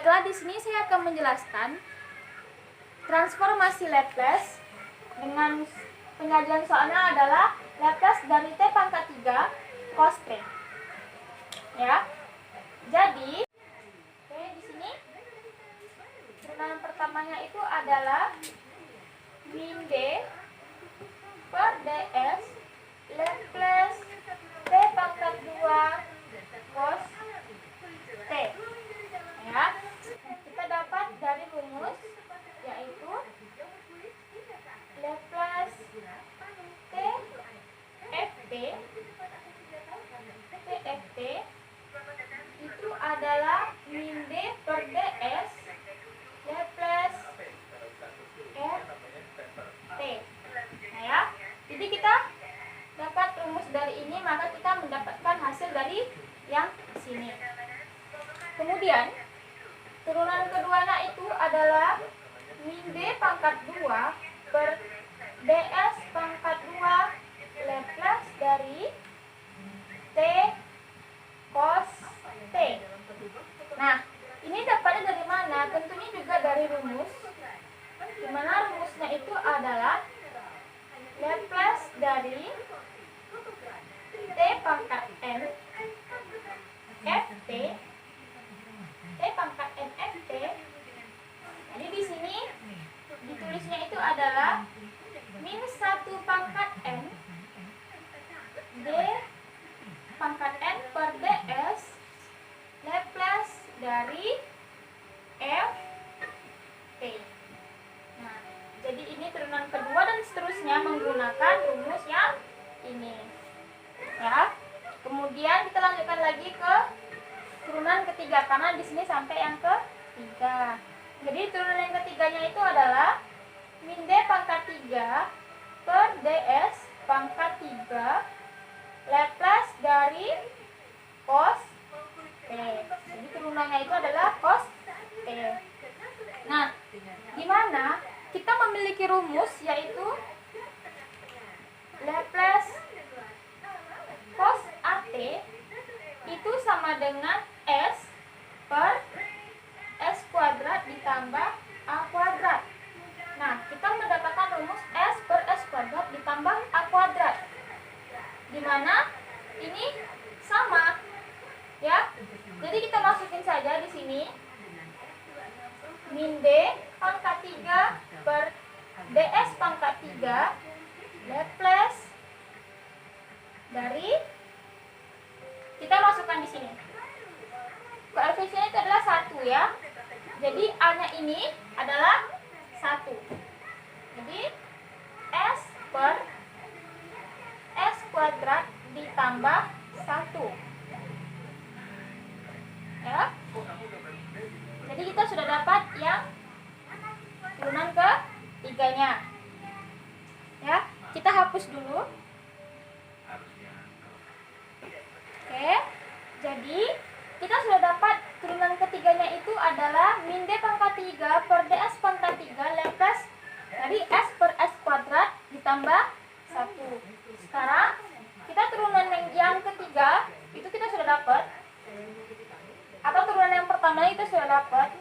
Baiklah, di sini saya akan menjelaskan transformasi Laplace dengan penyajian soalnya adalah Laplace dari T pangkat 3 cos T. Ya. Jadi, di sini turunan pertamanya itu adalah min D per ds Laplace T pangkat 2 cos T. Ya, kita dapat dari rumus yaitu Laplace T ft itu adalah min D per ds Laplace ft. Nah ya, jadi kita dapat rumus dari ini, maka kita mendapatkan hasil dari yang sini. Kemudian turunan keduanya itu adalah min D pangkat 2 per ds pangkat 2 Laplace dari T cos T. Nah, ini dapatnya dari mana? Tentunya juga dari rumus, di mana rumusnya itu adalah Laplace dari T pangkat n ft T pangkat n ft. Jadi di sini ditulisnya itu adalah min 1 pangkat n D pangkat n per ds Laplace dari ft. Nah, jadi ini turunan kedua dan seterusnya menggunakan rumus yang ini. Ya. Kemudian kita lanjutkan lagi ke turunan ketiga karena di sini sampai yang ketiga. Jadi turunan yang ketiganya itu adalah min D pangkat 3 per ds pangkat 3 Laplace dari cos T. Jadi turunannya itu adalah cos T. Nah, di mana kita memiliki rumus yaitu Laplace cos AT itu sama dengan S per S kuadrat ditambah A kuadrat. Nah, kita mendapatkan rumus S per S kuadrat ditambah A kuadrat, di mana ini sama, ya. Jadi kita masukin saja di sini min D pangkat 3 per ds pangkat 3 Laplace dari, kita masukkan di sini. Koefisiennya itu adalah 1 ya. Jadi A-nya ini adalah 1. Jadi S per S kuadrat ditambah 1. Ya. Jadi kita sudah dapat yang turunan ketiganya. Ya, kita hapus dulu. Oke. Jadi kita sudah dapat turunan ketiganya itu adalah min D pangkat 3 per ds pangkat 3 Laplace dari S per S kuadrat ditambah 1. Sekarang kita turunan yang ketiga itu kita sudah dapat, atau turunan yang pertama itu sudah dapat.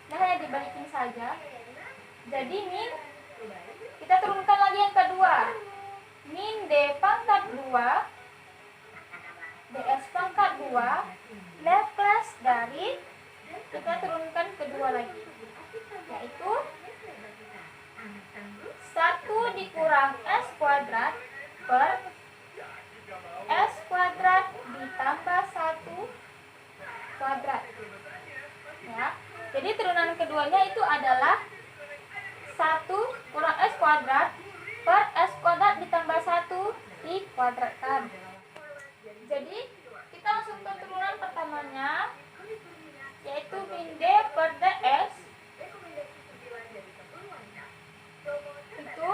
Nah, hanya dibalikin saja. Jadi min, kita turunkan lagi yang kedua, min D pangkat 2 ds pangkat 2 Laplace dari, kita turunkan kedua lagi, yaitu 1 dikurang S kuadrat per S kuadrat ditambah 1 kuadrat. Ya. Jadi turunan keduanya itu adalah 1 kurang S kuadrat per S kuadrat ditambah 1 dikuadratkan. Jadi kita langsung ke turunan pertamanya, yaitu min D per ds itu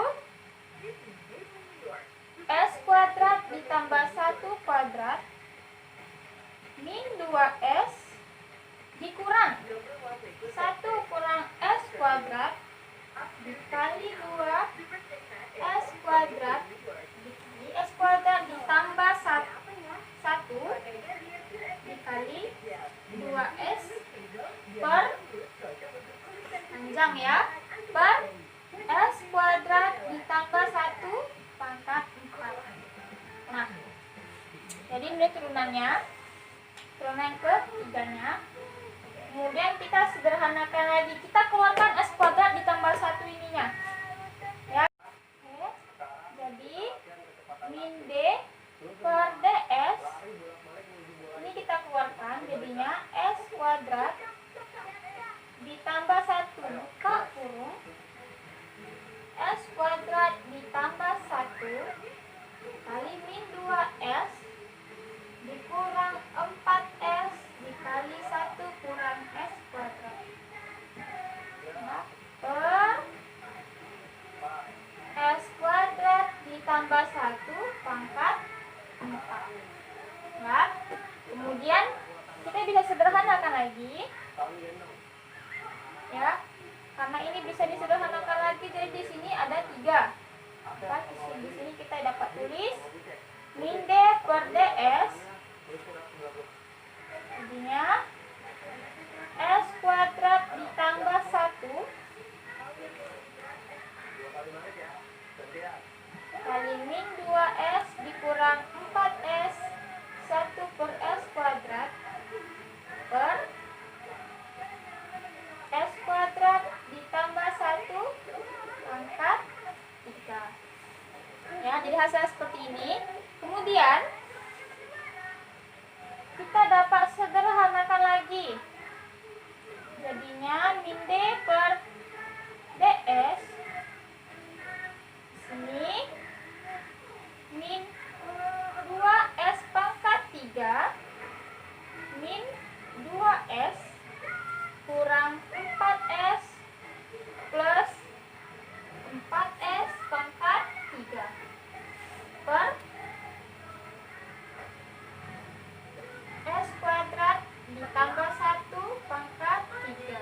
S kuadrat ditambah 1 kuadrat min 2S dikurang 1 kurang S kuadrat dikali 2 S kuadrat dikali S kuadrat ditambah 1 dikali 2S per ini turunannya, turunan ketiganya. Kemudian kita sederhanakan lagi, kita keluarkan S kuadrat ditambah 1 ininya ya. Oke. Jadi min D per DS ini kita keluarkan, jadinya S kuadrat ditambah 1 buka kurung S kuadrat ditambah 1 kali min 2S dikurang 4S dikali 1 kurang S kuadrat nah, per S kuadrat ditambah 1 pangkat 4 ya. Kemudian kita bisa sederhanakan lagi ya, karena ini bisa disederhanakan lagi, jadi di sini ada 3. Di sini kita dapat tulis min D per DS jadinya S kuadrat ditambah 1 kali min 2S dikurang 4S 1 per S kuadrat per S kuadrat ditambah 1 pangkat 3 ya. Jadi hasilnya seperti ini. Kemudian kita dapat sederhanakan lagi, jadinya min D per DS sini min 2S pangkat 3 min 2S kurang 4S plus 4S pangkat 3 per S kuadrat ditambah 1 pangkat 3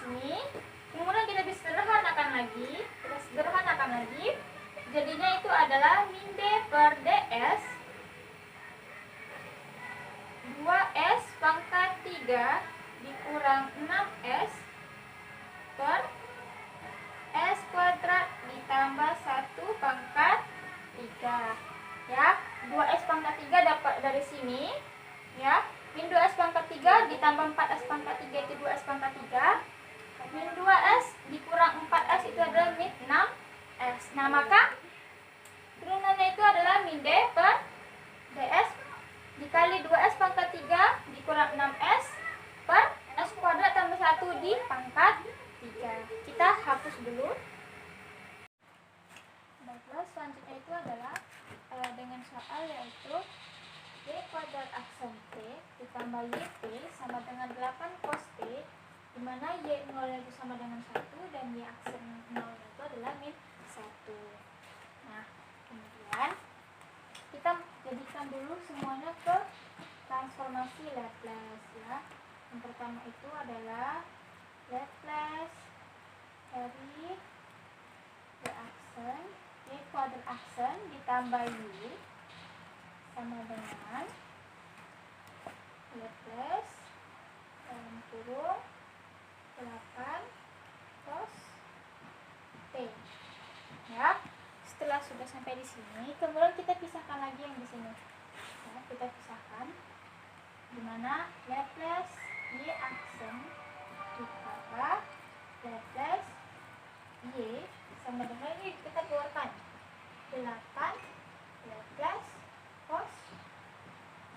sini. Kemudian kita bisa sederhanakan lagi, jadinya itu adalah min D per DS 2S pangkat 3 dikurang 6S per S kuadrat ditambah 1 pangkat 3 ya. 2S pangkat 3 dapat dari sini ya, min 2S pangkat 3 ditambah 4S pangkat 3 itu 2S pangkat 3, min 2S dikurang 4S itu adalah min 6S. Nah maka turunannya itu adalah min D per DS dikali 2S pangkat 3 dikurang 6S per S kuadrat tambah 1 di pangkat 3. Kita hapus dulu. Baiklah, selanjutnya itu adalah dengan soal yaitu Y kuadrat aksen T ditambah YT sama dengan 8 cos T, di mana Y0 itu sama dengan 1 dan Y aksen 0 itu adalah min 1. Nah, kemudian kita jadikan dulu semuanya ke transformasi Laplace ya. Yang pertama itu adalah Laplace dari Y aksen Y kuadrat aksen ditambah Y sama dengan Laplace dalam kurung 8 cos T ya. Setelah sudah sampai di sini, kemudian kita pisahkan lagi yang di sini ya, kita pisahkan dimana Laplace Y aksen ditambah Laplace Y sama dengan ini, kita keluarkan 8 Laplace cos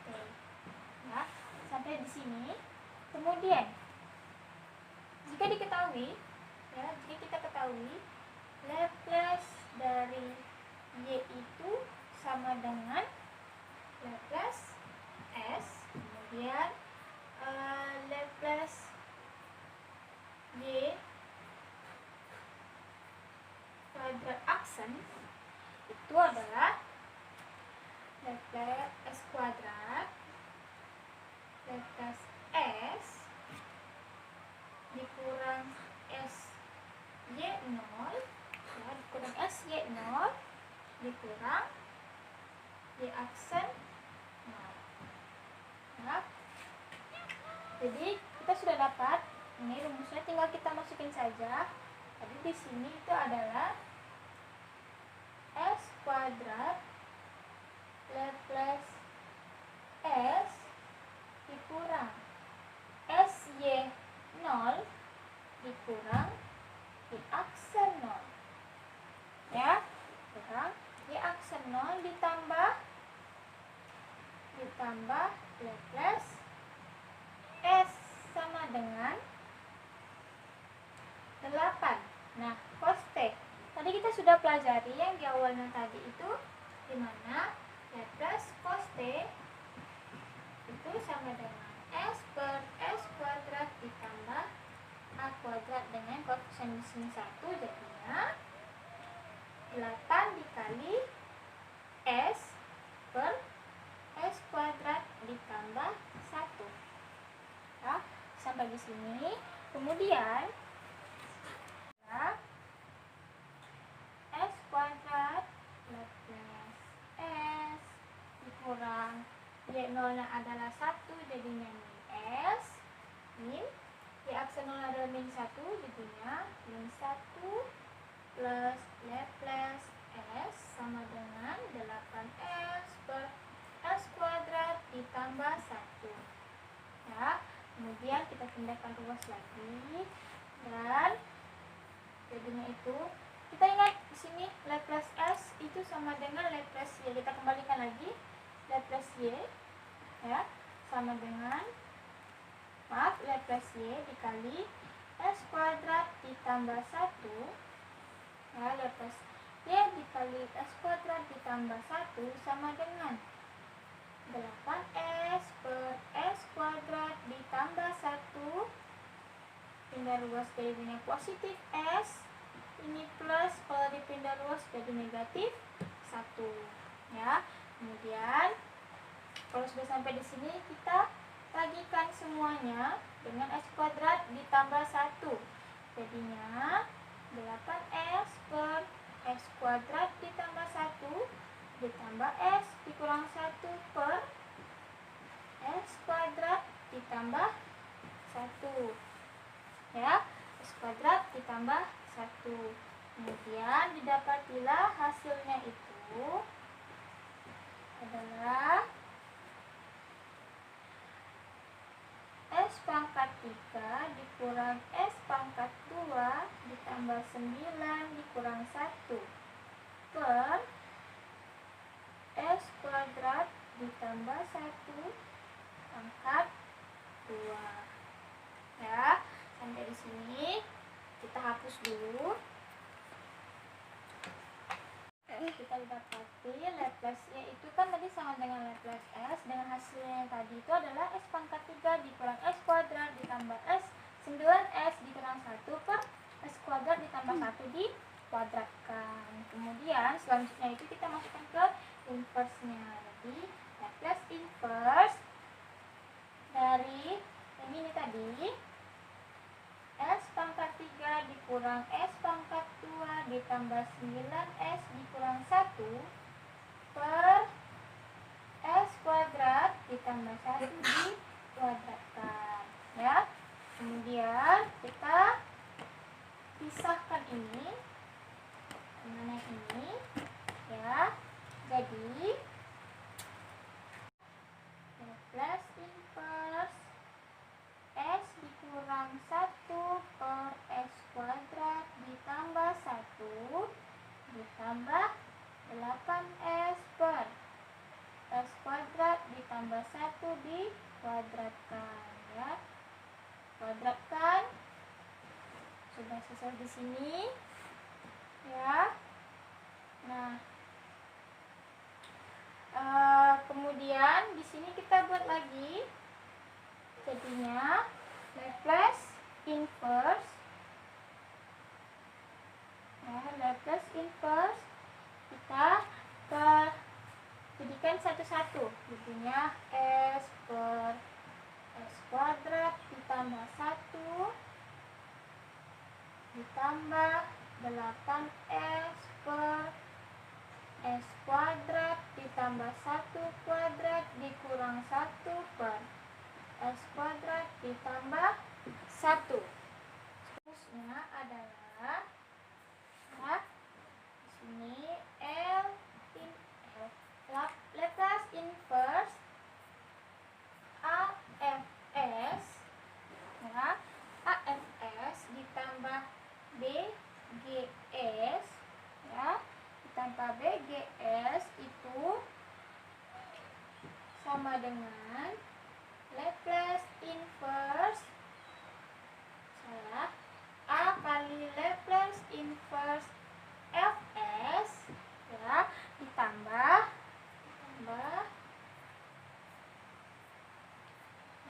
T ya, sampai di sini. Kemudian jika diketahui ya, jika kita ketahui Laplace dari Y itu sama dengan Laplace S, kemudian Laplace Y kuadrat aksen itu adalah Laplace S kuadrat Laplace S dikurang S Y0 ya, dikurang S Y0 dikurang Y aksen 0 ya. Jadi kita sudah dapat ini rumusnya, tinggal kita masukin saja. Jadi di sini itu adalah S kuadrat Laplace ditambah Laplace S sama dengan 8. Nah, cos T. Tadi kita sudah pelajari yang di awalnya tadi itu, dimana Laplace cos T itu sama dengan S per S kuadrat ditambah A kuadrat dengan koefisien di sini 1, jadinya 8 dikali S per S kuadrat ditambah 1. Ya, sampai di sini. Kemudian S kuadrat Laplace S dikurang Y0 nya adalah 1, jadinya min S, min Y aksen 0 adalah min 1, jadinya min 1 plus Laplace S sama dengan 8S per S kuadrat ditambah 1. Ya, kemudian kita pindahkan ruas lagi, dan jadinya itu kita ingat di sini Laplace S itu sama dengan Laplace Y. Kita kembalikan lagi, Laplace Y ya sama dengan Laplace Y dikali S kuadrat ditambah 1. Ya, Laplace Y dikali S kuadrat ditambah 1 sama dengan 8S per S kuadrat ditambah 1. Pindah ruas jadinya positif S, ini plus, kalau dipindah ruas jadi negatif 1. Ya, kemudian kalau sudah sampai di sini kita bagikan semuanya dengan S kuadrat ditambah 1, jadinya 8S per S kuadrat ditambah 1 ditambah S dikurang 1 per S kuadrat ditambah 1. Ya, S kuadrat ditambah 1. Kemudian didapatilah hasilnya itu adalah S pangkat 3 dikurang S pangkat 2 ditambah 9 dikurang 1 per S kuadrat ditambah 1 pangkat 2. Ya, sampai di sini kita hapus dulu. Kita dapati Laplace Y itu kan tadi sama dengan Laplace S, dengan hasilnya yang tadi itu adalah S pangkat 3 dikurang S kuadrat ditambah S 9S dikurang 1 per S kuadrat ditambah 1 dikuadratkan. Kemudian selanjutnya itu kita masukkan ke inverse-nya. Jadi Laplace inverse dari yang ini tadi, S pangkat 3 dikurang S pangkat 2 ditambah 9S dikurang 1 per S kuadrat ditambah 1 dikuadratkan. Ya, kemudian kita pisahkan ini dengan ini. Ya, jadi Laplace inverse S dikurang 1 per S kuadrat ditambah 1 ditambah 8S per S kuadrat ditambah 1 dikuadratkan. Ya, kuadratkan. Sudah selesai di sini. Ya, nah kemudian di sini kita buat lagi, jadinya Laplace inverse. Ya, Laplace inverse kita jadikan satu-satu, jadinya S per S kuadrat ditambah 1 ditambah 8S per S kuadrat ditambah 1 kuadrat dikurang 1 per S kuadrat ditambah 1. Terusnya adalah ya, di sini Laplace inverse AFS, ya, AFS ditambah BGS, ya, ditambah BGS itu sama sama dengan Laplace inverse A kali Laplace inverse Fs ya, ditambah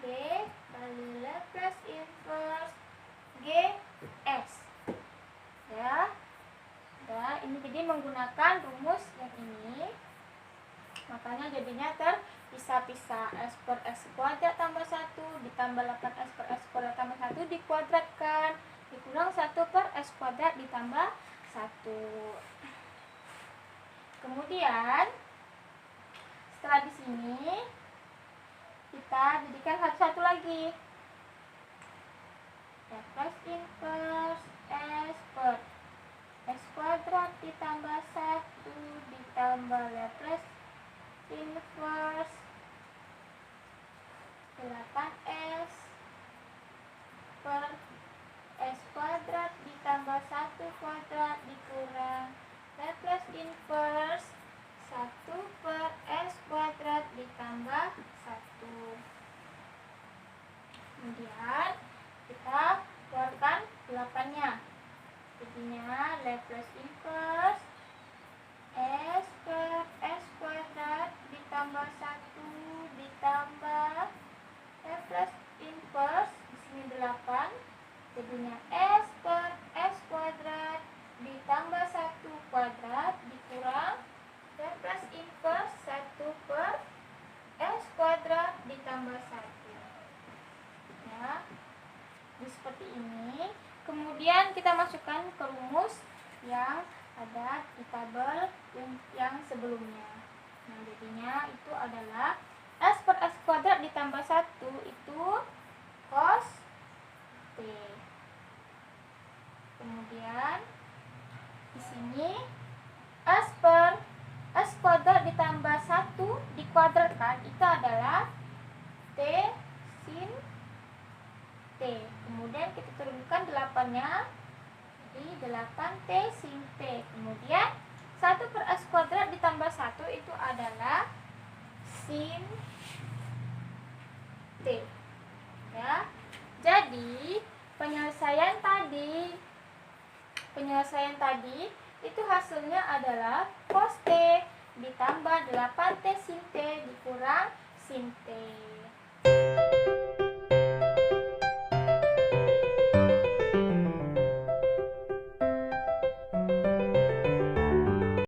B kali Laplace inverse Gs ya. Nah, ini jadi menggunakan rumus yang ini, makanya jadinya terpisah-pisah. S per S kuadrat tambah 1 ditambah 8S per S kuadrat tambah 1 dikuadratkan, dikurang 1 per S kuadrat ditambah 1. Kemudian setelah di sini kita jadikan satu-satu lagi. Laplace inverse S per S kuadrat ditambah 1 ditambah Laplace inverse 8S per S kuadrat ditambah 1 kuadrat dikurang Laplace inverse 1 per S kuadrat ditambah 1. Kemudian kita keluarkan 8-nya. Jadinya Laplace inverse S per S kuadrat ditambah 1 ditambah Laplace inverse di sini 8, jadinya S per S kuadrat ditambah 1 kuadrat dikurang Laplace inverse 1 per S kuadrat ditambah 1 ya. Jadi seperti ini. Kemudian kita masukkan ke rumus yang ada di tabel yang sebelumnya. Nah, jadinya itu adalah S per S kuadrat ditambah 1 itu cos T. Kemudian di sini S per S kuadrat ditambah 1 dikuadratkan itu adalah T sin T. Kemudian kita turunkan 8-nya, jadi 8T sin T. Kemudian 1 per S kuadrat ditambah 1 itu adalah sin T ya. Jadi penyelesaian tadi itu hasilnya adalah cos T ditambah 8T sin T dikurang sin T.